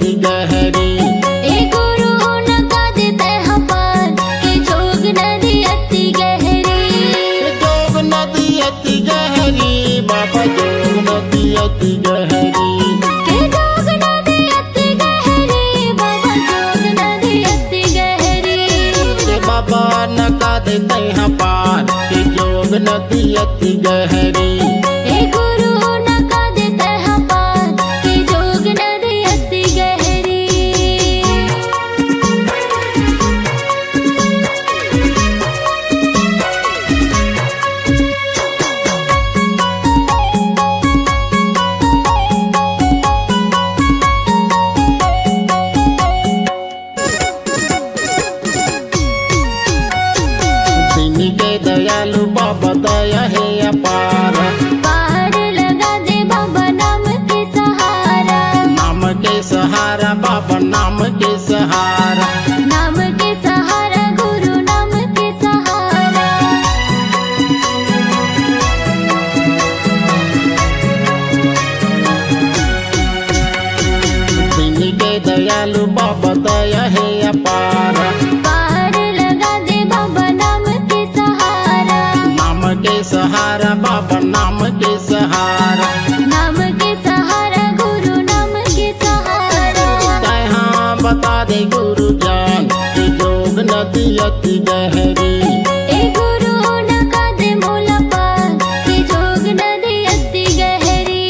अति गहरी। ए गुरु नका देते हैं पार के जोग नदी अति गहरी। जोग नदी अति गहरी बाबा, जोग नदी अति गहरी। के जोग नदी अति गहरी बाबा, जोग नदी अति गहरी। के बाबा नका देते हैं पार के जोग नदी अति गहरी। ए गुरु नका देते हैं पार के जोग नदी अति गहरी। दीनी के दयालु बाबा दया है अपार। पार लगा दे बाबा नाम के सहारा। नाम के सहारा बाबा, नाम के सहारा। नाम के सहारा गुरु नाम के सहारा। दीनी के दयालु बाबा दया है अपार। पार लगा दे बाबा नाम के सहारा। नाम के सहारा बाबा, नाम के सहारा। नाम के सहारा गुरु नाम के सहारा। तहाँ बता दे गुरु जान कि जोग नदी अति गहरी। ए गुरु नका दे मोला पार के जोग नदी अति गहरी।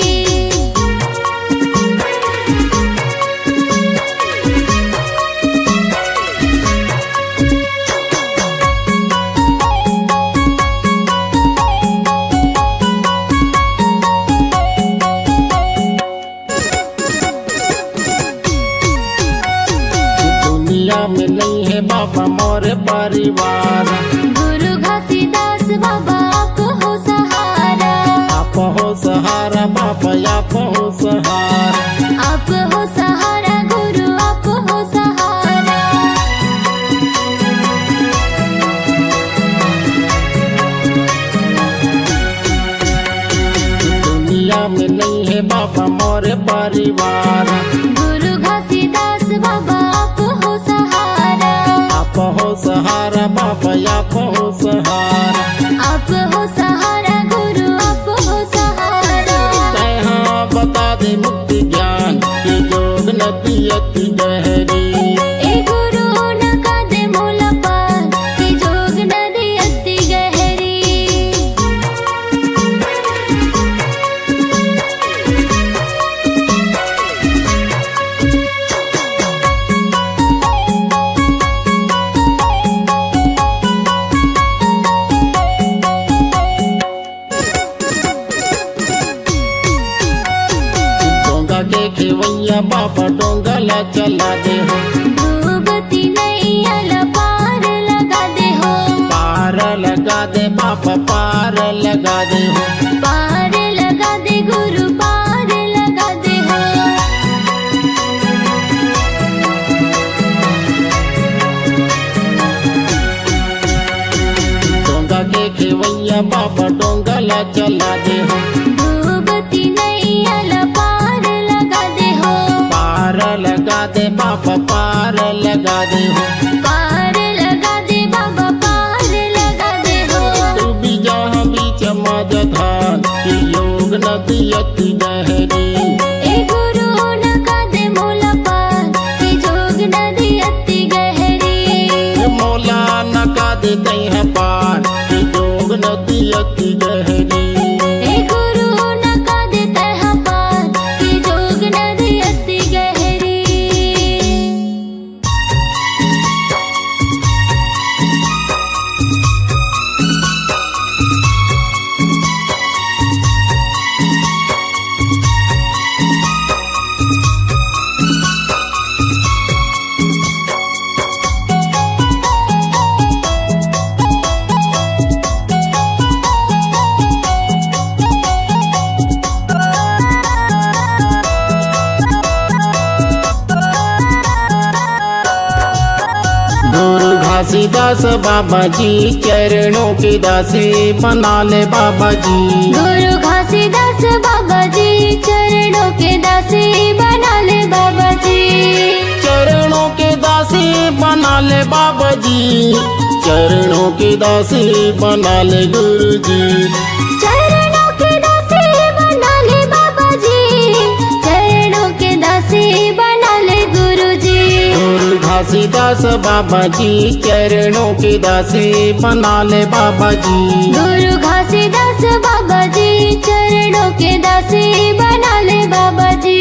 दुनिया में नहीं है बाबा मोरे परिवार। गुरु घासीदास बाबा आप हो सहारा। आप हो सहारा बाबा, आप हो सहारा। आप हो सहारा गुरु आप हो सहारा। दुनिया में नहीं है बाबा मोरे परिवार। गुरु घासीदास बाबा आप हो सहारा। आप हो सहारा बाबा, आप हो सहारा। आप हो सहारा गुरु आप हो सहारा। तहाँ बता दे मुक्ति ज्ञान की जोग नदी अति गहरी। ए गुरु नका दे मोला पार के जोग नदी अति गहरी। डोंगा के खेवैया बाबा डोंगला चला दे हो। डूबती नैया पार लगा दे हो। पार लगा दे बाबा, पार लगा दे हो। पार लगा दे गुरु पार लगा दे हो। डोंगा के खेवैया बाबा डोंगला चला दे हो। डूबती नैया पार लगा दे हो। पार लगा दे बाबा, पार लगा दे हो। पार लगा दे बाबा पार लगा दे हो। तू भी जहाँ बीच मजधान की योग नदी अति गहरी। ए गुरु नका दे मोला पार के जोग नदी अति गहरी। मौला नका देते हैं पार की जोग नदी अति गहरी। ए गुरु नका देते हैं पार के जोग नदी अति गहरी। घासीदास बाबा जी चरणों की दासी बना ले बाबा जी। गुरु घासीदास बाबा जी चरणों के दासी बना ले बाबा जी। बाबा जी, चरणों के दासी बना ले गुरु जी। चरणों के दासी बना ले बाबा जी, चरणों के दासी बना ले गुरु जी। गुरु घासीदास बाबा जी, चरणों के दासी बना ले बाबा जी। गुरु घासीदास बाबा जी, चरणों के दासी बना ले बाबा जी।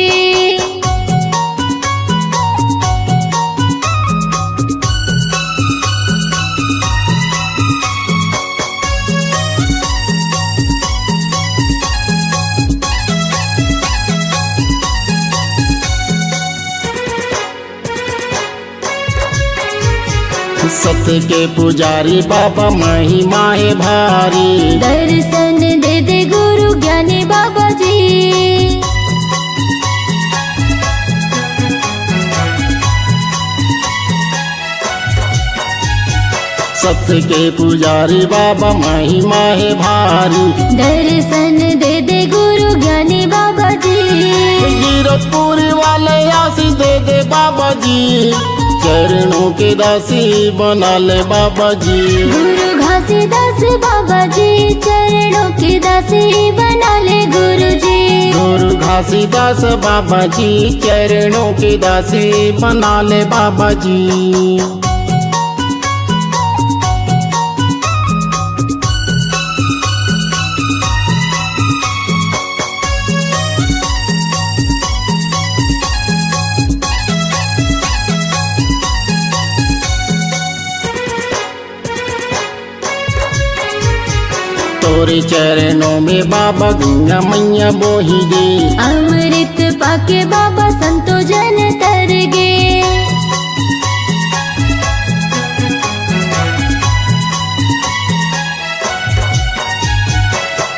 सत्य के पुजारी बाबा, महिमा है भारी। दर्शन दे दे गुरु ज्ञानी बाबा जी। सत्य के पुजारी बाबा, महिमा है भारी। दर्शन दे दे गुरु ज्ञानी बाबा जी। गिरपुरी वाले आशीष दे दे बाबा जी, चरणों के दासी बना ले बाबा जी। गुरु घासीदास बाबा जी, चरणों के दासी बना ले गुरु जी। गुरु घासीदास बाबा जी, चरणों के दासी बना ले बाबा जी। तोरे चरणों में बाबा गंगा मैया बोही गे। अमृत पाके बाबा संतो जन तर गे।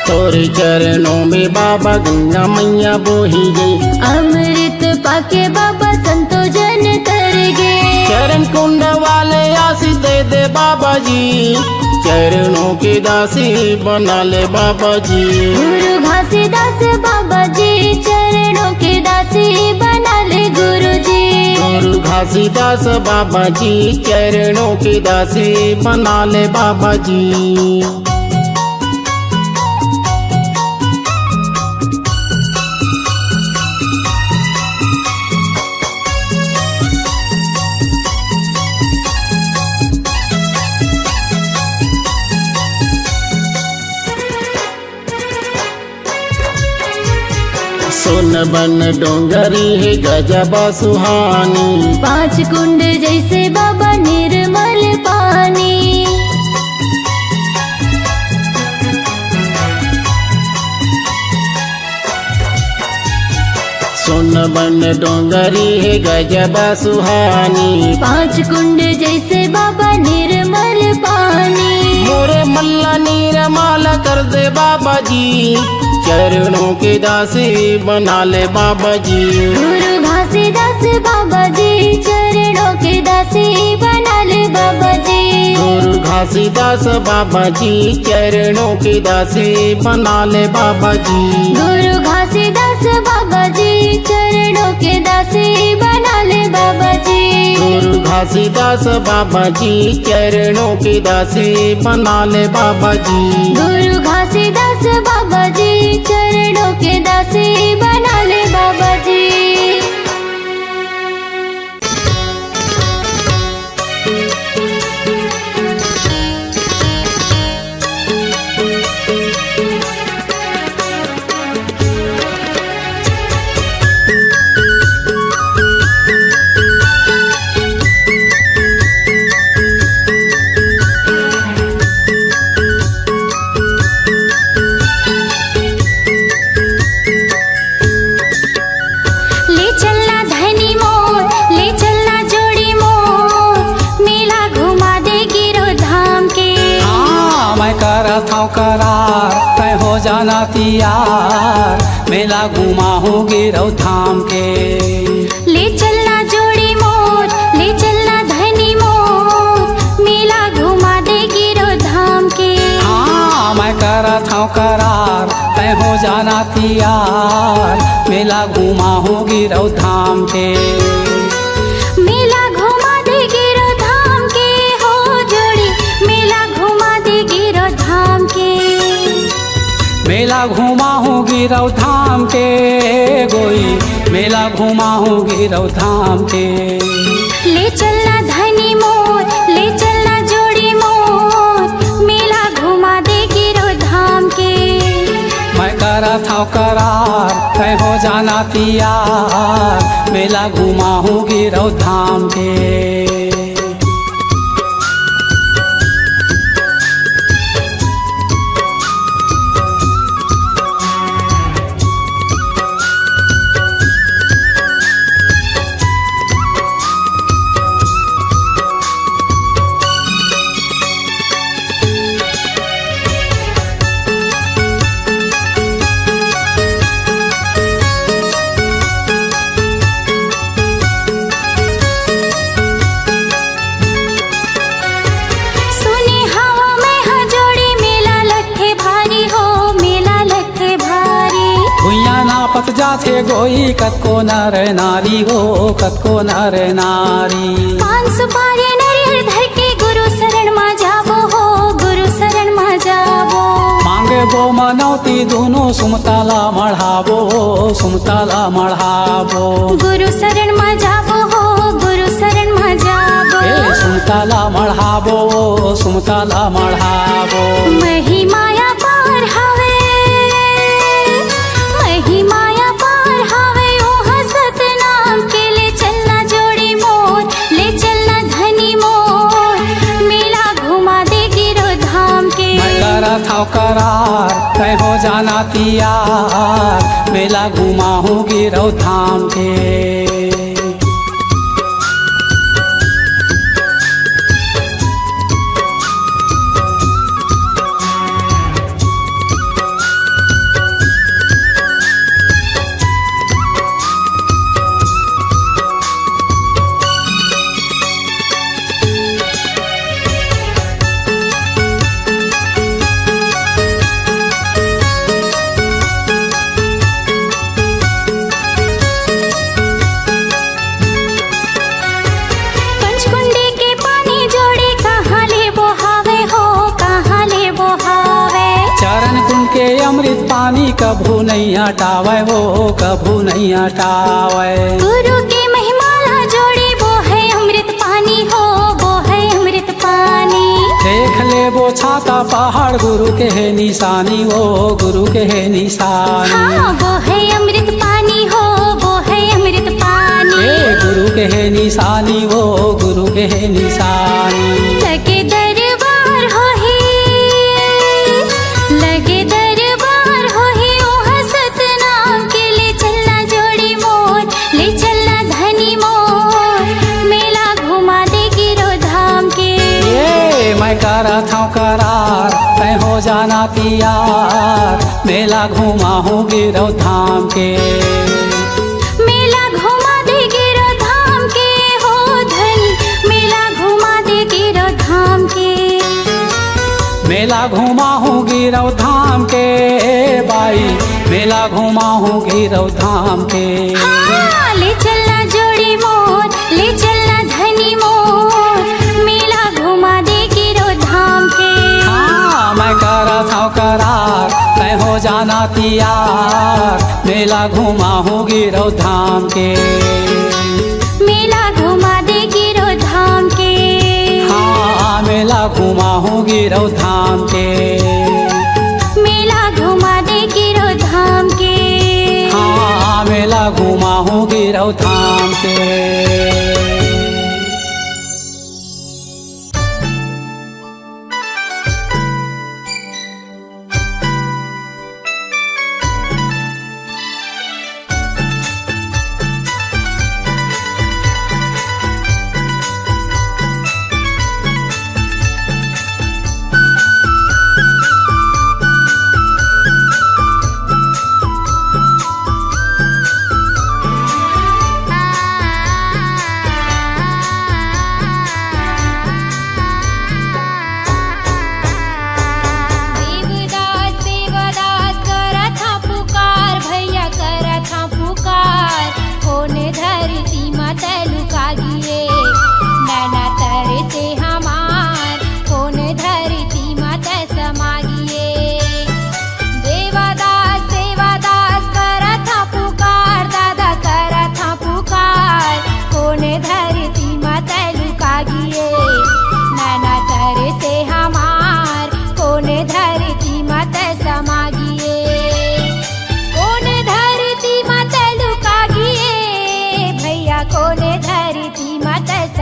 तोरे चरणों में बाबा गंगा मैया बोही गे। अमृत पाके बाबा संतो जन तर गे। चरण कुंड वाले आशीष दे दे बाबा जी, चरणों के दासी बना ले बाबा जी। गुरु घासीदास बाबा जी, चरणों के दासी बना ले गुरु जी। गुरु घासीदास बाबा जी, चरणों के दासी बना ले बाबा जी। सोन बन डोंगरी है गजबा सुहानी। 5 कुंड जैसे बाबा निर्मल पानी। सोन बन डोंगरी है गजबा सुहानी। 5 कुंड जैसे बाबा निर्मल पानी। मोरे मल्ला नीरमाल कर दे बाबा जी, चरणों के दासी बना ले बाबा जी। गुरु घासीदास बाबा जी, चरणों के दासी बना ले बाबा जी। गुरु घासीदास बाबा जी, चरणों के दासी बना ले बाबा जी। गुरु घासीदास बाबा जी, चरणों के दासी बना ले बाबा जी। गुरु घासीदास बाबा जी, चरणों के दासी बना ले बाबा जी। गुरु घासीदास बाबा जी, चरणों के दासी बना ले बाबा जी। करार तय हो जाना तैयार, मेला घुमा हो गिरौ थाम के। ले चलना जोड़ी मोर, ले चलना धनी मोर, मेला घुमा दे गिरौ धाम के। हाँ मैं करत हूँ करार तय हो जाना तैयार, मेला घुमा हो गिरौ धाम के। मेला घुमा दे गिरौ धाम के, गिरौ धाम के गोई, मेला घुमाऊं गिरौ धाम के। ले चलना धनी मोर, ले चलना जोड़ी मोर, मेला घुमा दे गिरो धाम के। मैं करत हूँ करार, तै हो जाना तियार, मेला घुमाऊं गिरौ धाम के। पत जाथे गोई कतको नर नारी हो, कतको नर नारी। पान सुपारी नरियर धर के गुरु शरण मा जाबो हो, गुरु शरण मा जाबो। मांगे बो मनौती दोनों सुमताला मढ़ाबो, सुमताला मढ़ाबो। गुरु शरण मा जाबो हो, गुरु शरण मा जाबो। सुमताला मढ़ाबो, सुमताला मढ़ाबो। महिमाया पार हवे, महिमाया पार हवे ओहा सतनाम के। ले चलना जोड़ी मोर, ले चलना धनी मोर, मेला घुमा दे गिरो धाम के। मैं करत हूँ करार, तै हो जाना तियार, मेला घुमाऊं गिरौ धाम के। अमृत पानी कभू नहीं हटावे हो, कभू नहीं हटावे। गुरु की महिमा ला जोड़ी वो है अमृत पानी हो, वो है अमृत पानी। देख ले वो छाता पहाड़ गुरु के है निशानी हो, गुरु के है निशानी। हाँ वो है अमृत पानी हो, वो है अमृत पानी। गुरु के है निशानी हो, गुरु के है निशानी। लगे दरबार हो ही, लगे करत हूँ करार, तै हो जाना तियार, मेला घुमाऊं गिरौ धाम के। मेला घुमा दे गिरो धाम के हो धनी, मेला घुमा दे गिरो धाम के। मेला घुमाऊं गिरौ धाम के बाई, मेला घुमाऊं गिरौ धाम के। हाँ, ले चलना जोड़ी मोर, ले चलना धनी मोर, मेला घुमा दे गिरो धाम के। हाँ मैं करत हूँ करार, तै हो जाना तियार, मेला घुमाऊं गिरौ धाम के। मेला घुमा दे गिरो धाम के। हाँ मेला घुमाऊं गिरौ धाम के। मेला घुमा दे गिरो धाम के। हाँ मेला घुमाऊं गिरौ धाम के।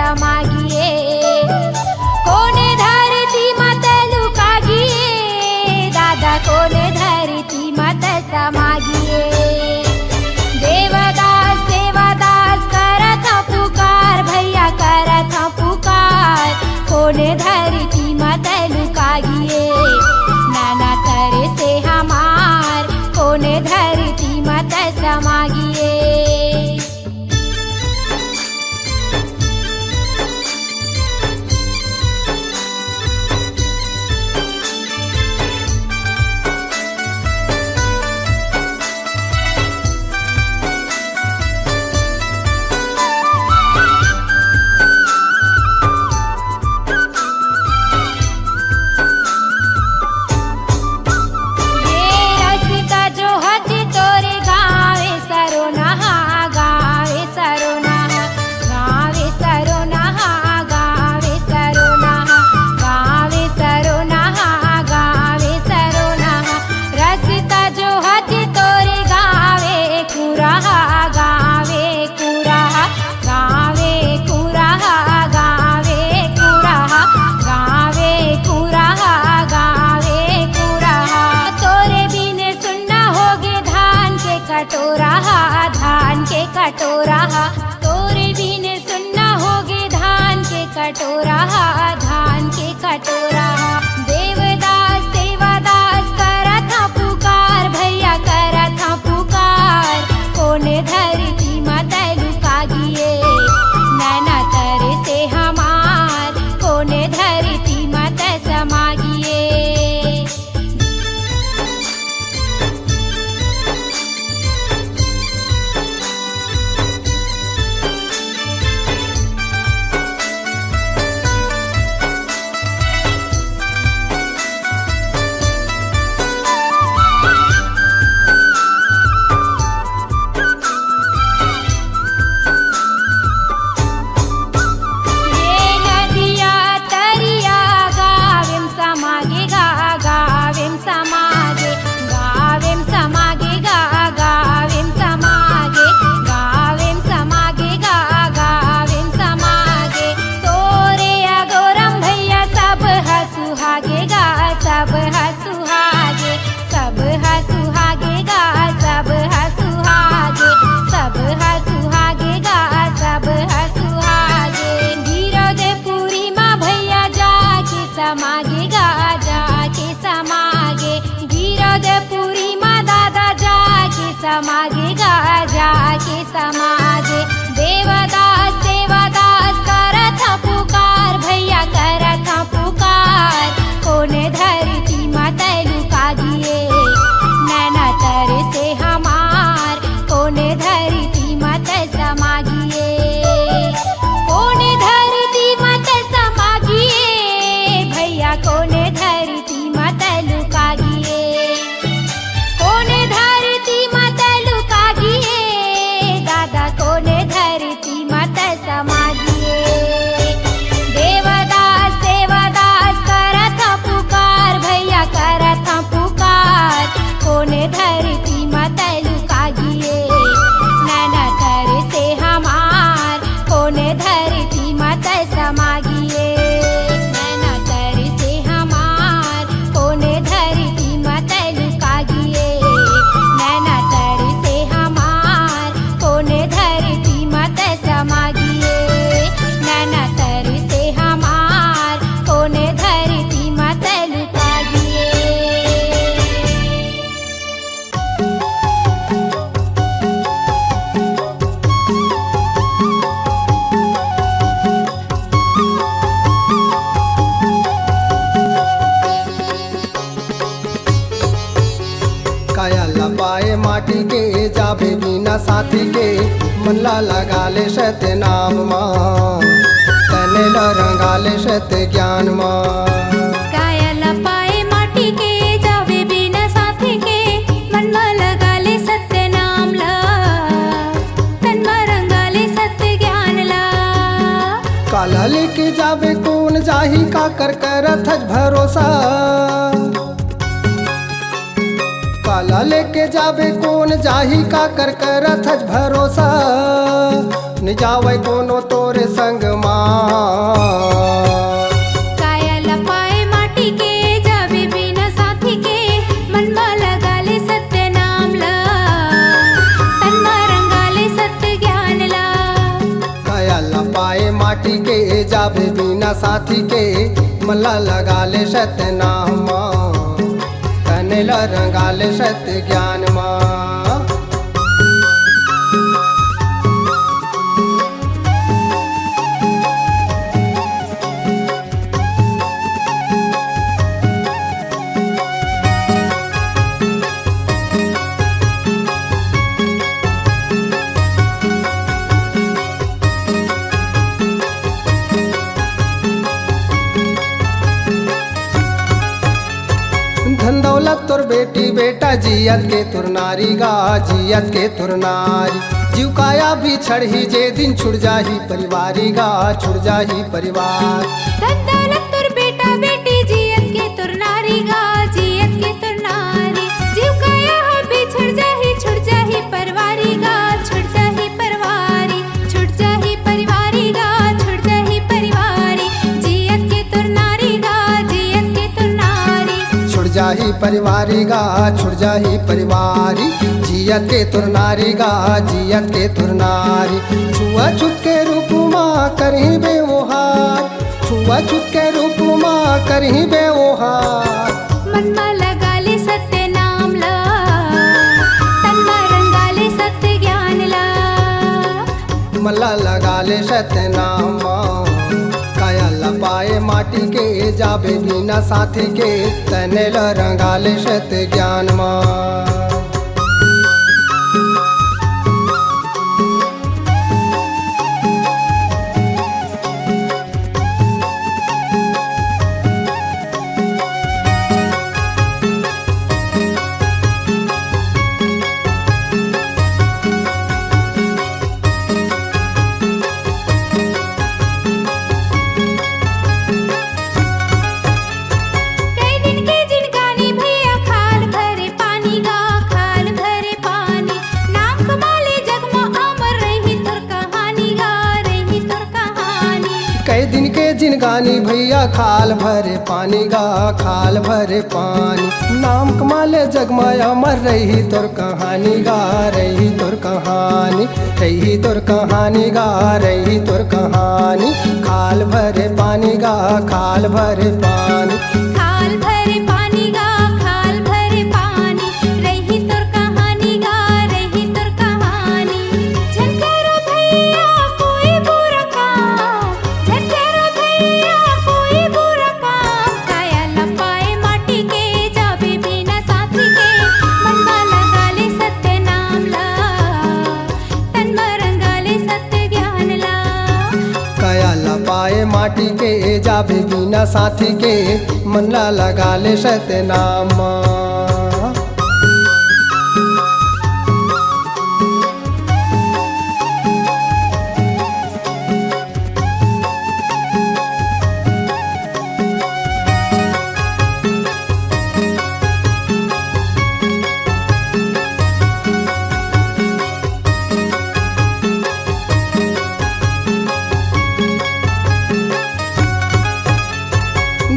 समागिए कोने धरती मत लुकागिए दादा कोने धरती मत समागिए देवदास देवदास करत पुकार भैया करत पुकार कोने धरती मत लुकागिए नाना तरे से हमार कोने धरती मत समागिए कटोरा तोरे बिन सुनना होगे धान के कटोरा धान के कटोरा देवदास देवदास करत पुकार भैया करत पुकार कोने धरती मत लुकागिए नैना तरे से हमार कोने धरती मत समागिए समागेगा जाके समागे देवदास देवदास करत पुकार भैया करत पुकार कोने धरती मत लुकागिए नैना तरे से हमार कोने धरती मत समागिए कोने धरती मत समागिए भैया कोने धरती मत लुकागिए कोने धरती मत लुकागिए दादा कोने धरती मत समागिए देवदास देवदास करत पुकार भैया करत पुकार कोने धरती मत लुकागिए नैना तरे से हमार कोने धरती मत समागिए नैना तरे से हमार कोने धरती मत लुकागिए नैना तरे से हमार कोने धरती मत समागिए नैना तरे से हमार कोने धरती मत लुकागिए काया लपाए माटी के जाबे बिना साथी के मनला लगा ले सत्य नाम माँ तने ल रंगा ले सत्य ज्ञान माँ काया लपाए माटी के जावे बिना साथी के मन में लगा ले सत्य नाम ला तन में रंगा ले सत्य ज्ञान ला काला लेके जाबे कौन जाही का कर करत हज भरोसा काला लेके जाबे कौन जाही का कर करत हज भरोसा न जावे कोनो तोरे संग माँ जाबे बिना साथी के मल्ला लगा ले सत्य नाम तने ल रंगा ले सत्य ज्ञान माँ। धन दौलत तोर बेटी बेटा जियत के तुर नारी गा जियत के तुर नारी जीव काया भी छड़ही जे दिन छुड़ जाही परिवारी गा छुड़ जाही परिवार। धन दौलत तुर बेटा बेटी जियत के तुर नारी गा जियत के तुर नारी जीव काया हो बिछड़ जाही परवारी गा छुड़ जाही परवारी छुड़ जाही परिवारी गा छुड़ जाही परिवारी जियत के तुर नारी गा जियत के तुर नारी छुड़ जाही परिवारी गा छुड़ जाही परिवारी जियत के तुर नारी गा जियत के तुर नारी। छुआ छुत के रूप माँ करही बेवहार छुआ छुत के रूप माँ करही बेवहार। मन में लगा ले सत्य नाम ला तन में रंगा ले सत्य ज्ञान ला मल्ला लगा ले सत्य नाम काया लपाए माटी के जाबे बिना साथी के तने ल रंगा ले सत्य ज्ञान माँ। कई दिन के जिनगानी भैया खाल भरे पानी गा खाल भरे पानी नाम कमाले जगमाया मर रही तोर कहानी गा रही तोर कहानी रही तोर कहानी गा रही तोर कहानी। खाल भरे पानी गा खाल भरे पानी खाल भरे पानी गा खाल भरे पानी रही तोर कहानी गा रही तोर कहानी। झनकारो भैया कोई बुरा काम झनकारो भैया कोई बुरा काम काया लपाए माटी के जाबे बिना साथी के मन में लगा ले सत्य नाम ला तन में रंगा ले सत्य ज्ञान ला। काया लपाए माटी के जाबे बिना साथी के मन ला लगा ले सत्य नाम।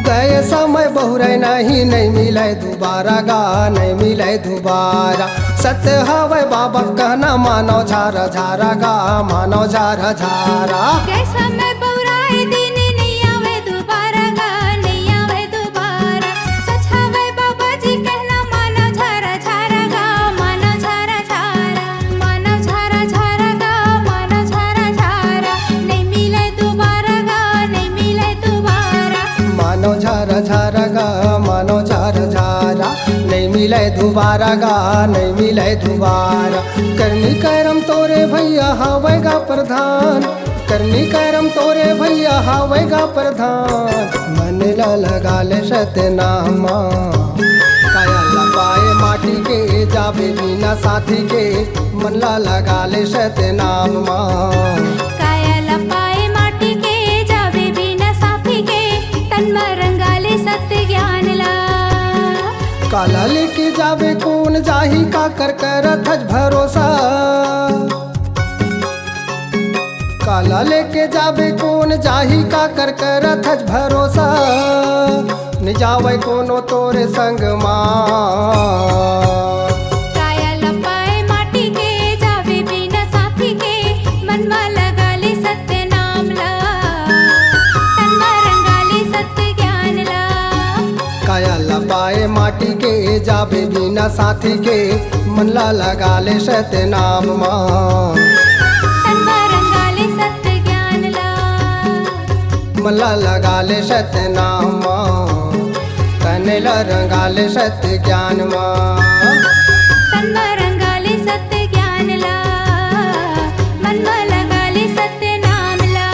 गए समय बहुरे नहीं मिले दोबारा गा नहीं मिले दोबारा। सत्य हवे बाबा कहना मानो झारा झारा गा मानो झारा झारा। कैसा मैं बौराए दिन नहीं आवे दोबारा गा नहीं आवे दोबारा। सच हवे बाबा जी कहना मानो झारा झारा गा मानो झारा झारा मानो झारा झारा गा मानो झारा झारा। नहीं मिले दोबारा गा नहीं मिले दोबारा मानो झारा झारा गा मानो झारा झारा नहीं मिले दोबारा गा नहीं मिले दोबारा। करनी करम तोरे भैया हवेगा प्रधान करनी करम तोरे भैया हवेगा प्रधान। मन ला लगा ले सत्य नाम काया लपाए माटी के जाबे बिना साथी के मन ला लगा ले सत्य नाम। काया लपाए माटी के जावे बिना साथी के तन में रंगा ले सत्य ज्ञान ला। काला लेके जावे कौन जाही का कर करत भरोसा। काला लेके जावे कौन जाही का कर करत भरोसा। न जावे कोनो तोरे संग माँ काया लपाए माटी के जावे बिना साथी के मन में लगा ले सत्य नाम ला। जाबे बिना साथी के मन ला लगा ले सत्य नाम माँ। तन रंगाले सत्य ज्ञान ला, मन ला लगा ले सत्य नाम माँ, तन ला रंगा ले सत्य ज्ञान माँ। तन रंगाले सत्य ज्ञान ला, मन लगाले सत्य नाम ला।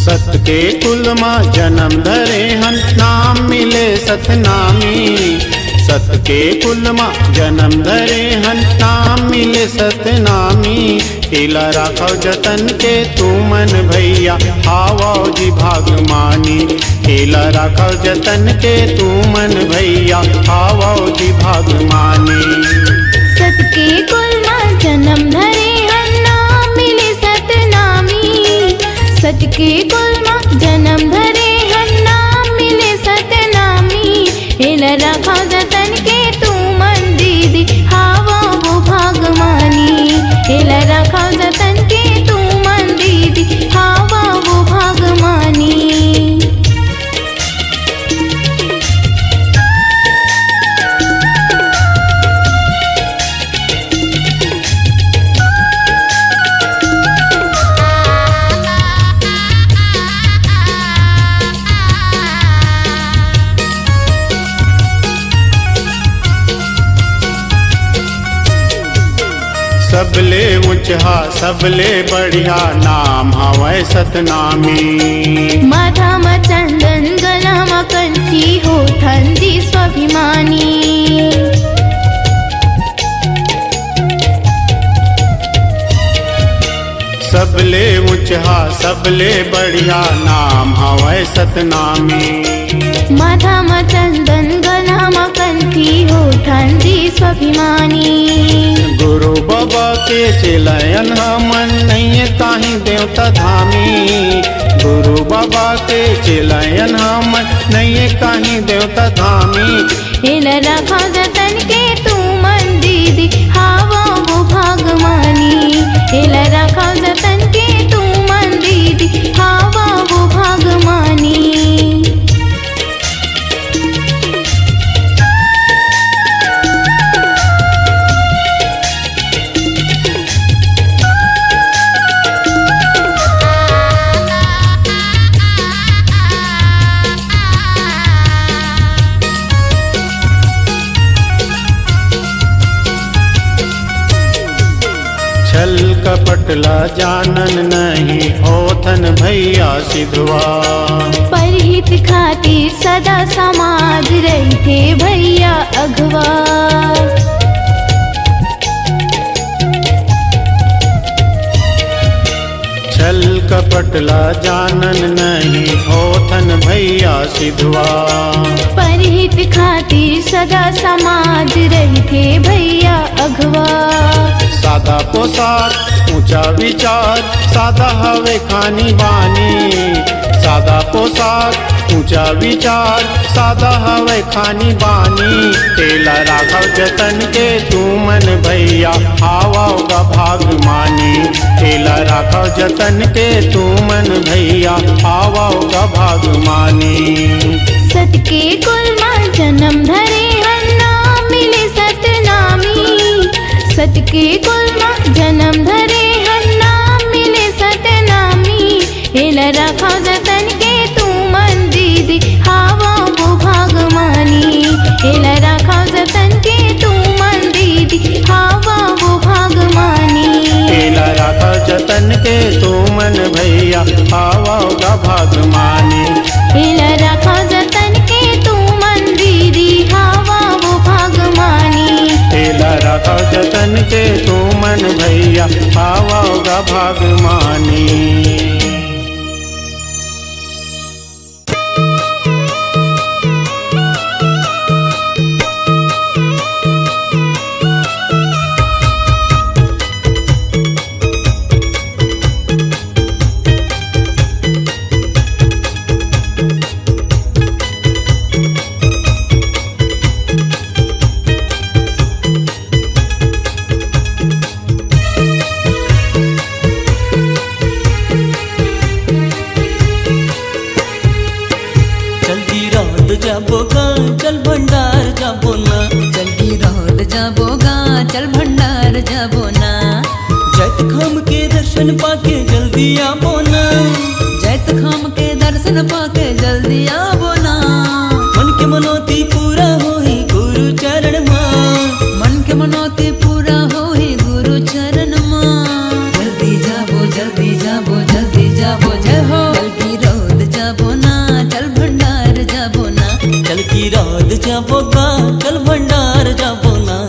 सत के कुल माँ जन्म धरे हन नाम मिले सतनामी। सत के कुल माँ जन्म धरे हन नाम मिले सतनामी। केला राखव जतन के तू मन भैया आवो जी भागमानी। केला राखव जतन के तू मन भैया आवो जी भागमानी। सत के कुल माँ जन्म धरे हन नाम मिले सतनामी। सत के कुल माँ जन्म धरे हन नाम मिले सतनामी। हेल रखा जतन के तू मन दीदी हावा वो भागमानी। हेल रखा जतन के तू मन दीदी हावा वो भागमानी। सबले ऊंचा सबले बढ़िया नाम हवै सतनामी। माथा म चंदन गला म कंठी होठन जी स्वाभिमानी। सबले ऊंचा सबले बढ़िया नाम हवै सतनामी। माथा म चंदन गला म कंठी होठन जी स्वाभिमानी। गुरु बाबा के चेलयन हमन नहीं ताही देवता धामी। गुरु बाबा के चेलयन हमन नहीं काहीं देवता धामी। हेल रखा जतन के तू मन दीदी हावा वो भागमानी। हेल रखा जतन के तू मन दीदी हावा वो भागमानी। छल कपटला जानन नहीं होथन भैया सिधवा। परहित खातिर सदा समाज रहते भैया अगवा। छल कपटला जानन नहीं होथन भैया सिधवा। परहित खातिर सदा समाज रहते भैया अगवा। सादा पोशाक ऊंचा विचार सादा हवे खानी बानी। सादा पोशाक ऊंचा विचार सादा हवे खानी बानी। तेला राघव जतन के तू मन भैया आवाओगा भागमानी। तेला राघव जतन के तू मन भैया आवाओगा भागमानी। सत के कुल माँ जन्म धरे हन नाम मिले सतनामी। सत के कुल माँ जन्म धरे हन नाम मिले सतनामी। हेल रखा जतन के तू मन दीदी हावा वो भागमानी। हेल रखा जतन के तू मन दीदी हावा वो भागमानी। तेला राघव जतन के तू मन भैया आवाओगा भागमानी। हेल रखा जतन के तू मन दीदी हावा वो भागमानी। तेला राघव जतन के तू मन भैया आवाओगा भागमानी। जाबो गा चल भंडार जाबो ना। चल गिरौद जाबो गा चल भंडार जाबो ना। जैत खाम के दर्शन पाके जल्दी आबो ना। जैत खाम के दर्शन पाके जल्दी आबो ना। मन के मनोती पूरा होई गुरु चरण माँ। मन के मनोती पूरा होई गुरु चरण माँ। जल्दी जाबो जल्दी जाबो जल्दी जाबो जय हो। चल गिरौद जाबो ना चल भंडार जाबो ना। चल गिरौद जाबो गा चल भंडार जाबो ना।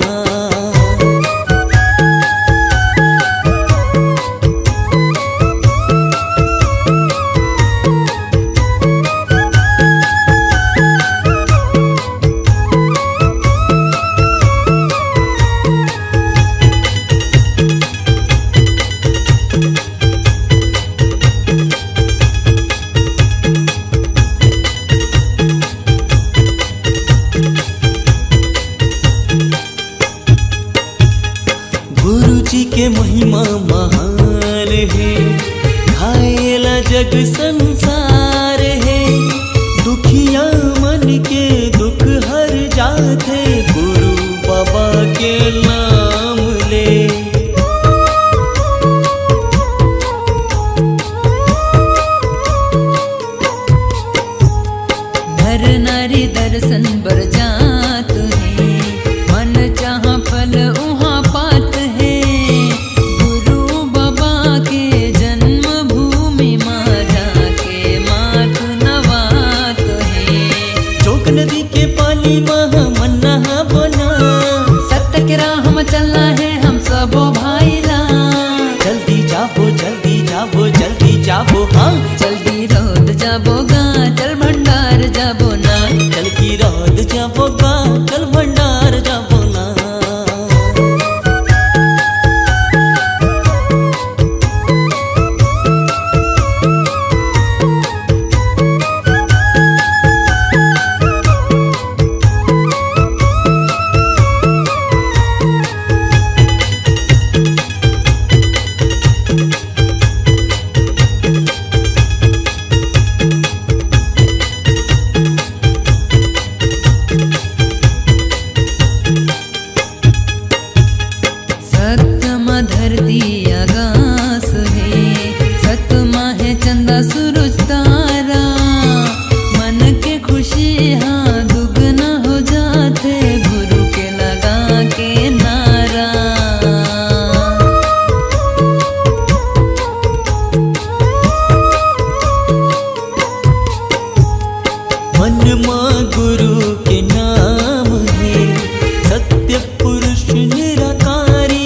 गुरु जी के महिमा महान है, खाएला जग संसार है। दुखिया मन के दुख हर जाते गुरु बाबा के नाम ले। नर नारी दर्शन बर जात है, मन चाह फल उहाँ पात है। गुरु बाबा के जन्म भूमि माँ जाके माथ नवात है। चौक नदी के पानी महा मन नहा बना। सत्य के राह में चलना है हम सबो भाईला। जल्दी जाबो जल्दी जाबो जल्दी जाबो हाँ। चल गिरौद जाबो गा चल भंडार जाबो ना। चल गिरौद जाबो गा चल भंडार जाबो ना। सतमा धरती आकाश है, सतमा है चंदा सूरज तारा। मन के खुशी हाँ दुगना हो जाते गुरु के लगा के नारा। मन माँ गुरु के नाम है, सत्य पुरुष निराकारी।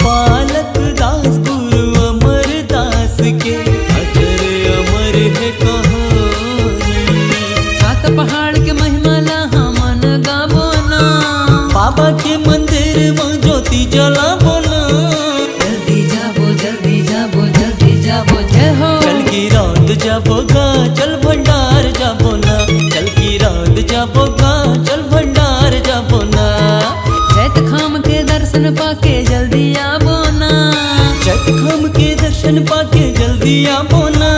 बालक दास गुरु अमर दास के अजर अमर है कहानी। सात पहाड़ के महिमा ला मन गाबो ना। बाबा के मंदिर में ज्योति जलाबो ना। जल्दी जाबो जल्दी जाबो जल्दी जाबो जय हो। चल गिरौद जाबो गा चल भंडार जाबो ना। चल गिरौद जाबो गा चल भंडार जाबो ना। जैत खाम के दर्शन पाके जल्दी आबो ना। जग खाम के दर्शन पाके जल्दी आबो ना।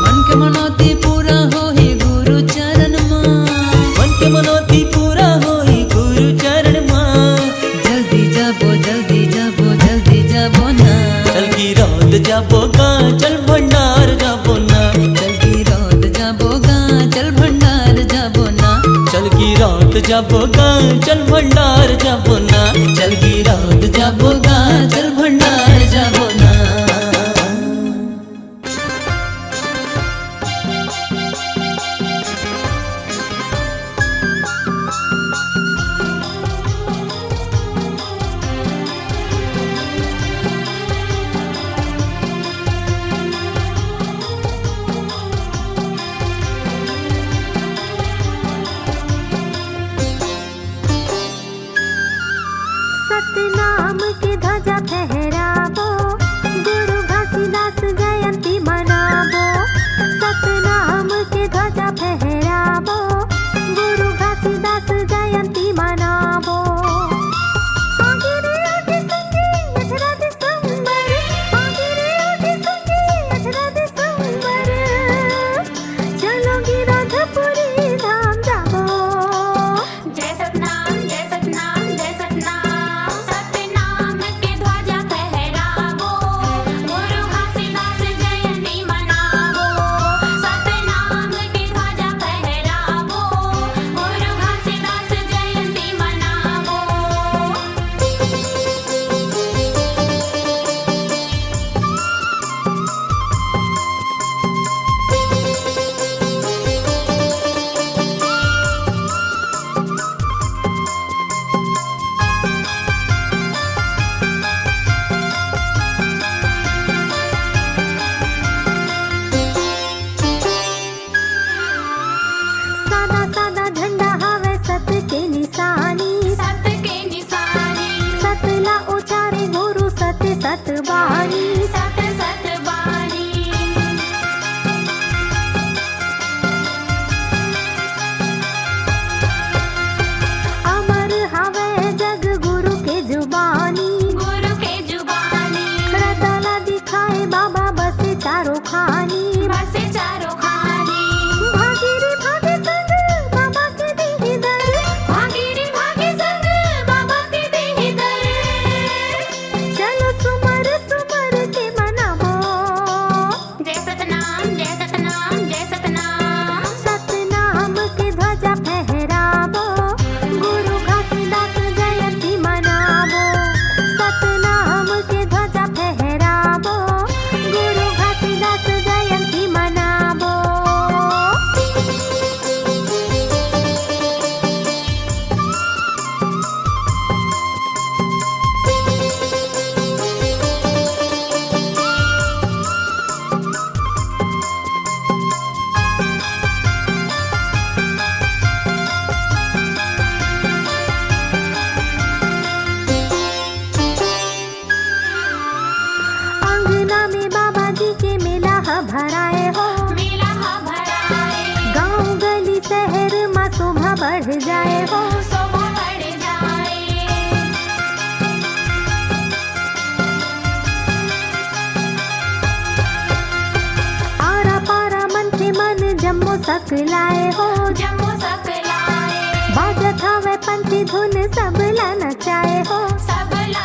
मन के मनोती पूरा होई गुरु चरण माँ। मन के मनोती पूरा होई गुरु चरण माँ। जल्दी जाबो जल्दी जाबो जल्दी जाबो ना। चल गिरौद जाबो गा चल भंडार जाबो ना। चल गिरौद जाबो गा चल भंडार जाबो ना। चल गिरौद जाबो गा चल भंडार जाबो ना। चल गिरौद जाबो गा चल भंडार जाबो ना। सतनाम की ध्वजा फहराबो, गुरु घासीदास जयंती मनाबो। सतनाम की ध्वजा फहराबो, गुरु घासीदास जयंती मनाबो। आगे रे आगे संगी 18 दिसंबर, आगे रे आगे संगी 18 दिसंबर। चलो गिरधपुरी धाम। सकलाए हो जम्मू सकलाए बाजत हवे पंथी धुन सब ला नचाए हो सब ला